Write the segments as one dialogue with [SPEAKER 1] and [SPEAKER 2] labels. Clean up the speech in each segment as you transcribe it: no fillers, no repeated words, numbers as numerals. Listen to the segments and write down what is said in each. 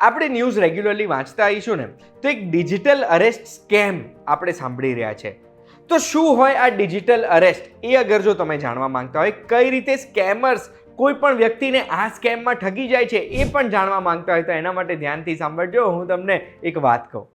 [SPEAKER 1] આપણે news regularly વાંચતા આવીશું ને તો એક ડિજિટલ અરેસ્ટ સ્કેમ આપણે સાંભળી રહ્યા છે. તો શું હોય આ ડિજિટલ અરેસ્ટ, એ અગર જો તમે જાણવા માંગતા હોય, કઈ રીતે સ્કેમર્સ કોઈ પણ વ્યક્તિને આ સ્કેમમાં ઠગી જાય છે એ પણ જાણવા માંગતા હોય તો એના માટે ધ્યાનથી સાંભળજો. હું તમને એક વાત કહું.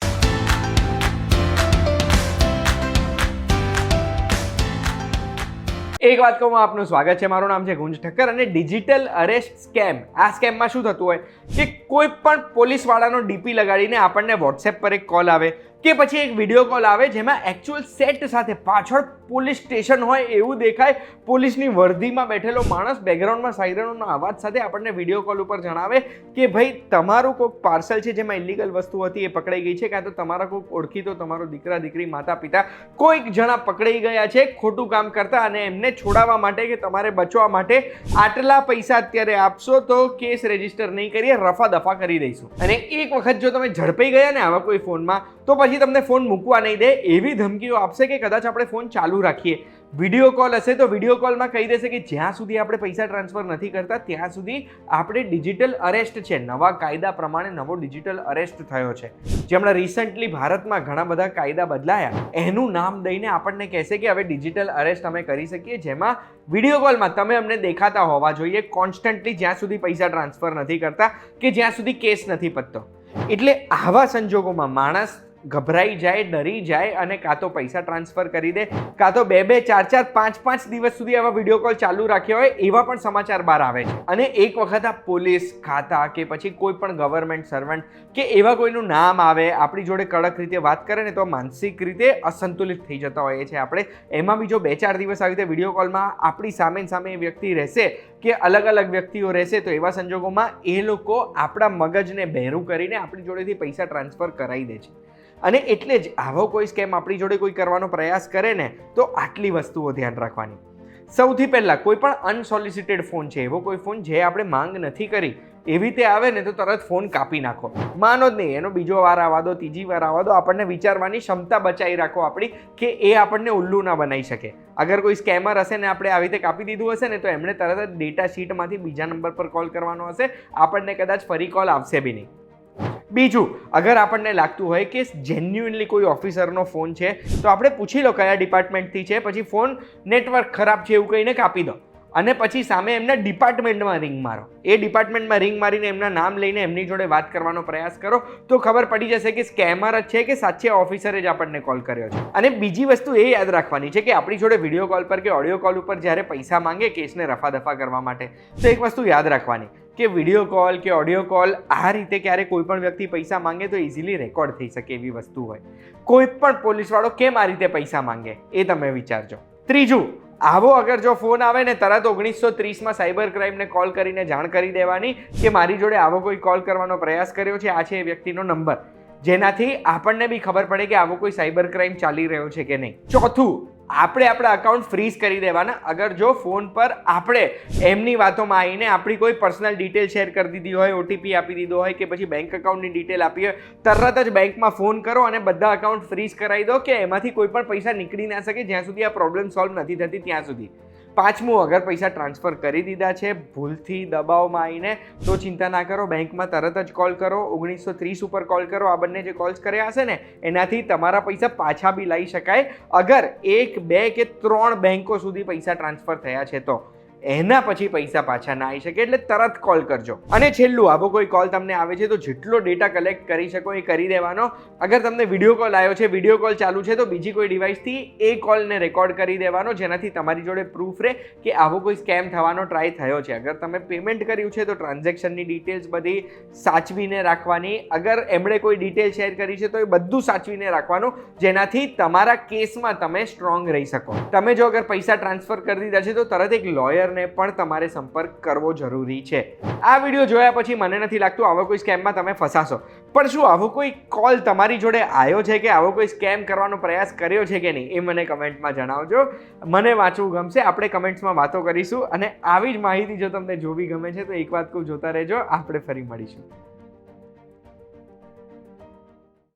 [SPEAKER 1] એક વાત કહું, આપનું સ્વાગત છે. મારું નામ છે ગુંજ ઠક્કર અને ડિજિટલ અરેસ્ટ સ્કેમ, આ સ્કેમમાં શું થતું હોય કે કોઈ પણ પોલીસવાળાનો ડીપી લગાડીને આપણને વોટ્સએપ પર એક કોલ આવે કે પછી એક વિડીયો કોલ આવે જેમાં એકચ્યુઅલ સેટ સાથે પાછળ પોલીસ સ્ટેશન હોય એવું દેખાય, પોલીસની વર્દીમાં બેઠેલો માણસ બેકગ્રાઉન્ડમાં સાયરનોનો અવાજ સાથે આપણને વિડીયો કોલ ઉપર જણાવે કે ભાઈ તમારું કોઈક પાર્સલ છે જેમાં ઇલીગલ વસ્તુ હતી એ પકડાઈ ગઈ છે, કાં તો તમારા કોઈક ઓળખીતો તમારો દીકરા દીકરી માતા પિતા કોઈક જણા પકડાઈ ગયા છે ખોટું કામ કરતા અને એમને છોડાવવા માટે કે તમારે બચવા માટે આટલા પૈસા અત્યારે આપશો તો કેસ રજીસ્ટર નહીં કરીએ, રફા દફા કરી દઈશું. અને એક વખત જો તમે ઝડપાઈ ગયા ને આવા કોઈ ફોનમાં તો પછી તમને ફોન મૂકવા નહીં દે, એવી ધમકીઓ આપશે કે કદાચ આપણે ફોન ચાલુ રાખીએ. વિડીયો કોલ હશે તો વિડીયો કોલમાં કહી દેશે કે જ્યાં સુધી આપણે પૈસા ટ્રાન્સફર નથી કરતા ત્યાં સુધી આપણે ડિજિટલ અરેસ્ટ છે. નવા કાયદા પ્રમાણે નવો ડિજિટલ અરેસ્ટ થયો છે. જે હમણાં રિસન્ટલી ભારતમાં ઘણા બધા કાયદા બદલાયા, એનું નામ દઈને આપણને કહેશે કે હવે ડિજિટલ અરેસ્ટ અમે કરી શકીએ, જેમાં વિડીયો કોલમાં તમે અમને દેખાતા હોવા જોઈએ કોન્સ્ટન્ટલી, જ્યાં સુધી પૈસા ટ્રાન્સફર નથી કરતા કે જ્યાં સુધી કેસ નથી પતતો. એટલે આવા સંજોગોમાં માણસ ગભરાઈ જાય, ડરી જાય અને કાં તો પૈસા ટ્રાન્સફર કરી દે, કાં તો 2-2, 4-4, 5-5 દિવસ સુધી આવા વિડીયો કોલ ચાલુ રાખ્યા હોય એવા પણ સમાચાર બહાર આવે છે. અને એક વખત આ પોલીસ ખાતા કે પછી કોઈ પણ ગવર્મેન્ટ સર્વન્ટ કે એવા કોઈનું નામ આવે, આપણી જોડે કડક રીતે વાત કરે ને તો માનસિક રીતે અસંતુલિત થઈ જતા હોઈએ છીએ આપણે. એમાં બી જો 2-4 દિવસ આવી રીતે વિડીયો કોલમાં આપણી સામે એ વ્યક્તિ રહેશે કે અલગ અલગ વ્યક્તિઓ રહેશે તો એવા સંજોગોમાં એ લોકો આપણા મગજને બહેરું કરીને આપણી જોડેથી પૈસા ટ્રાન્સફર કરાવી દે છે. અને એટલે જ આવો કોઈ સ્કેમ આપણી જોડે કોઈ કરવાનો પ્રયાસ કરે ને તો આટલી વસ્તુઓ ધ્યાન રાખવાની. સૌથી પહેલાં કોઈ પણ અનસોલિસિટેડ ફોન છે, એવો કોઈ ફોન જે આપણે માંગ નથી કરી એવી રીતે આવે ને તો તરત ફોન કાપી નાખો. માનો જ નહીં, એનો બીજો વાર આવવા દો, ત્રીજી વાર આવવા દો, આપણને વિચારવાની ક્ષમતા બચાવી રાખો આપણી કે એ આપણને ઉલ્લુ ના બનાવી શકે. અગર કોઈ સ્કેમર હશે ને આપણે આવી રીતે કાપી દીધું હશે ને તો એમણે તરત જ ડેટા શીટમાંથી બીજા નંબર પર કોલ કરવાનો હશે, આપણને કદાચ ફરી કોલ આવશે બી નહીં. બીજું, અગર આપણને લાગતું હોય કે જેન્યુઇનલી કોઈ ઓફિસરનો ફોન છે તો આપણે પૂછી લો કયા ડિપાર્ટમેન્ટથી છે, પછી ફોન નેટવર્ક ખરાબ છે એવું કહીને કાપી દો અને પછી સામે એમના ડિપાર્ટમેન્ટમાં રિંગ મારો. એ ડિપાર્ટમેન્ટમાં રિંગ મારીને એમના નામ લઈને એમની જોડે વાત કરવાનો પ્રયાસ કરો તો ખબર પડી જશે કે સ્કેમર જ છે કે સાચે ઓફિસરે જ આપણને કોલ કર્યો છે. અને બીજી વસ્તુ એ યાદ રાખવાની છે કે આપણી જોડે વિડીયો કોલ પર કે ઓડિયો કોલ ઉપર જ્યારે પૈસા માંગે કેસને રફા દફા કરવા માટે, તો એક વસ્તુ યાદ રાખવાની કે વિડીયો કોલ કે ઓડિયો કોલ આ રીતે ક્યારે કોઈ પણ વ્યક્તિ પૈસા માંગે તો ઇઝીલી રેકોર્ડ થઈ શકે એવી વસ્તુ હોય. કોઈ પણ પોલીસવાળો કેમ આ રીતે પૈસા માંગે એ તમે વિચારજો. ત્રીજું, આવો અગર જો ફોન આવે ને તરત 1930માં સાયબર ક્રાઇમને કોલ કરીને જાણ કરી દેવાની કે મારી જોડે આવો કોઈ કોલ કરવાનો પ્રયાસ કર્યો છે, આ છે એ વ્યક્તિનો નંબર, જેનાથી આપણને બી ખબર પડે કે આવો કોઈ સાયબર ક્રાઇમ ચાલી રહ્યો છે કે નહીં. ચોથું, આપણે આપણા અકાઉન્ટ ફ્રીઝ કરી દેવાના. અગર જો ફોન પર આપણે એમની વાતોમાં આવીને આપણી કોઈ પર્સનલ ડિટેલ શેર કરી દીધી હોય, ઓટીપી આપી દીધો હોય કે પછી બેંક એકાઉન્ટની ડિટેલ આપી હોય, તરત જ બેંકમાં ફોન કરો અને બધા અકાઉન્ટ ફ્રીઝ કરાવી દો કે એમાંથી કોઈ પણ પૈસા નીકળી ના શકે જ્યાં સુધી આ પ્રોબ્લેમ સોલ્વ નથી થતી ત્યાં સુધી. પાંચમું, અગર પૈસા ટ્રાન્સફર કરી દીધા છે ભૂલથી દબાવમાં આવીને તો ચિંતા ના કરો, બેંકમાં તરત જ કોલ કરો, 1930 ઉપર કોલ કરો. આ બંને જે કોલ્સ કર્યા હશે ને એનાથી તમારા પૈસા પાછા બી લઈ શકાય અગર 1, 2 કે 3 બેંકો સુધી પૈસા ટ્રાન્સફર થયા છે તો. એના પછી પૈસા પાછા ના આવી શકે એટલે તરત કોલ કરજો. અને છેલ્લું, આવો કોઈ કોલ તમને આવે છે તો જેટલો ડેટા કલેક્ટ કરી શકો એ કરી દેવાનો. અગર તમને વિડીયો કોલ આવ્યો છે, વિડીયો કોલ ચાલુ છે તો બીજી કોઈ ડિવાઇસથી એ કોલને રેકોર્ડ કરી દેવાનો, જેનાથી તમારી જોડે પ્રૂફ રહે કે આવો કોઈ સ્કેમ થવાનો ટ્રાય થયો છે. અગર તમે પેમેન્ટ કર્યું છે તો ટ્રાન્ઝેક્શનની ડિટેલ્સ બધી સાચવીને રાખવાની. અગર એમણે કોઈ ડિટેલ શેર કરી છે તો એ બધું સાચવીને રાખવાનું, જેનાથી તમારા કેસમાં તમે સ્ટ્રોંગ રહી શકો. તમે જો અગર પૈસા ટ્રાન્સફર કરી દીધા છે તો તરત એક લોયર ને પણ તમારે સંપર્ક કરવો જરૂરી છે. આ વિડીયો જોયા પછી મને નથી લાગતું આવો કોઈ સ્કેમમાં તમે ફસાશો. પણ શું આવો કોઈ કોલ તમારી જોડે આવ્યો છે કે આવો કોઈ સ્કેમ કરવાનો પ્રયાસ કર્યો છે કે નહીં એ મને કમેન્ટમાં જણાવજો. મને વાંચવું ગમશે, આપણે કમેન્ટ્સમાં વાતો કરીશું. અને આવી જ માહિતી જો તમને જોવી ગમે છે તો એક વાત કહું, જોતા રહેજો. આપણે ફરી મળીશું.